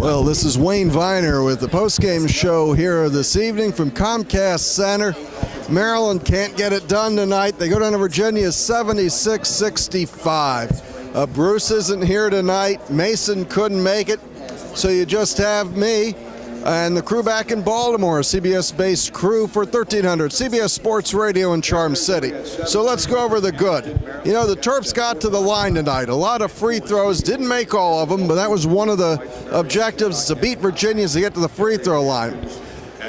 Well, this is Wayne Viener with the postgame show here this evening from Comcast Center. Maryland can't get it done tonight. They go down to Virginia 76-65. Bruce isn't here tonight. Mason couldn't make it. So you just have me and the crew back in Baltimore, CBS-based crew for 1300, CBS Sports Radio in Charm City. So let's go over the good. You know, the Terps got to the line tonight. A lot of free throws, didn't make all of them, but that was one of the objectives, to beat Virginia, is to get to the free throw line.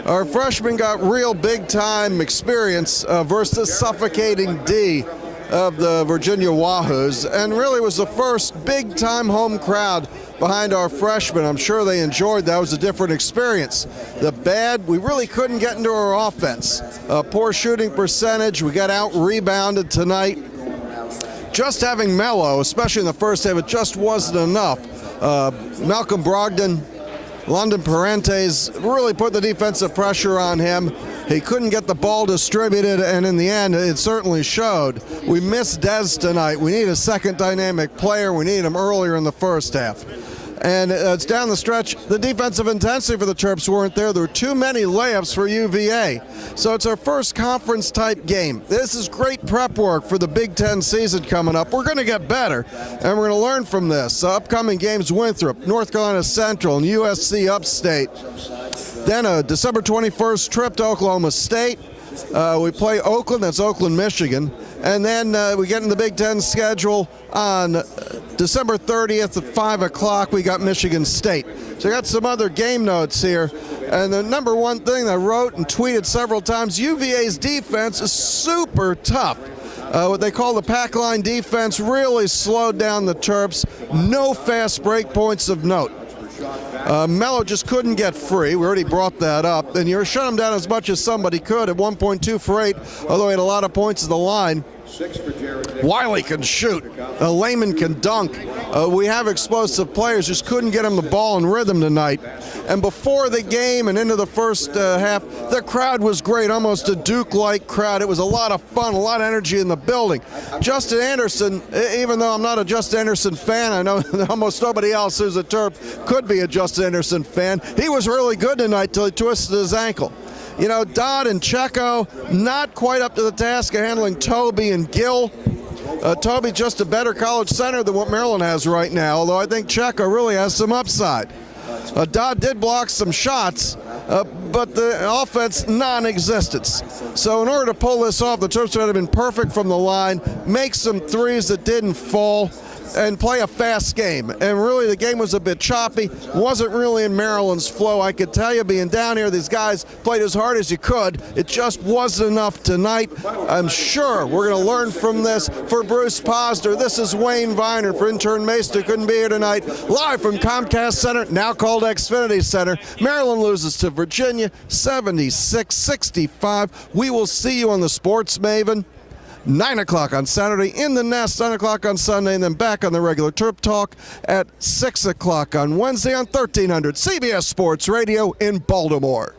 Our freshmen got real big-time experience versus the suffocating D of the Virginia Wahoos, and really was the first big-time home crowd behind our freshmen. I'm sure they enjoyed that. It was a different experience. The bad, we really couldn't get into our offense. Poor shooting percentage. We got out-rebounded tonight. Just having Melo, especially in the first half, it just wasn't enough. Malcolm Brogdon, London Parentes really put the defensive pressure on him. He couldn't get the ball distributed, and in the end, it certainly showed. We missed Dez tonight. We need a second dynamic player. We need him earlier in the first half. And it's down the stretch. The defensive intensity for the Terps weren't there. There were too many layups for UVA. So it's our first conference-type game. This is great prep work for the Big Ten season coming up. We're going to get better, and we're going to learn from this. Upcoming games, Winthrop, North Carolina Central, and USC Upstate. Then a December 21st trip to Oklahoma State. We play Oakland, that's Oakland, Michigan. And then we get in the Big Ten schedule on December 30th at 5 o'clock. We got Michigan State. So I got some other game notes here. And the number one thing I wrote and tweeted several times, UVA's defense is super tough. What they call the pack line defense really slowed down the Terps. No fast break points of note. Melo just couldn't get free. We already brought that up. And you shut him down as much as somebody could at 1.2 for 8, although he had a lot of points at the line. Wiley can shoot. Layman can dunk. We have explosive players, just couldn't get him the ball in rhythm tonight. And before the game and into the first half, the crowd was great, almost a Duke-like crowd. It was a lot of fun, a lot of energy in the building. Justin Anderson, even though I'm not a Justin Anderson fan, I know almost nobody else who's a Terp could be a Justin Anderson fan. He was really good tonight till he twisted his ankle. You know, Dodd and Checo not quite up to the task of handling Toby and Gill. Toby just a better college center than what Maryland has right now, although I think Checo really has some upside. Dodd did block some shots, but the offense non-existent. So in order to pull this off, the Terps would have been perfect from the line, make some threes that didn't fall, and play a fast game. And really the game was a bit choppy, wasn't really in Maryland's flow. I could tell you, being down here, these guys played as hard as you could. It just wasn't enough tonight. I'm sure we're going to learn from this. For Bruce Posner, this is Wayne Viener. For intern Mason, who couldn't be here tonight, live from Comcast Center, now called Xfinity Center. Maryland loses to Virginia 76-65. We will see you on the Sports Maven. 9 o'clock on Saturday, in the Nest, 9 o'clock on Sunday, and then back on the regular Terp Talk at 6 o'clock on Wednesday on 1300 CBS Sports Radio in Baltimore.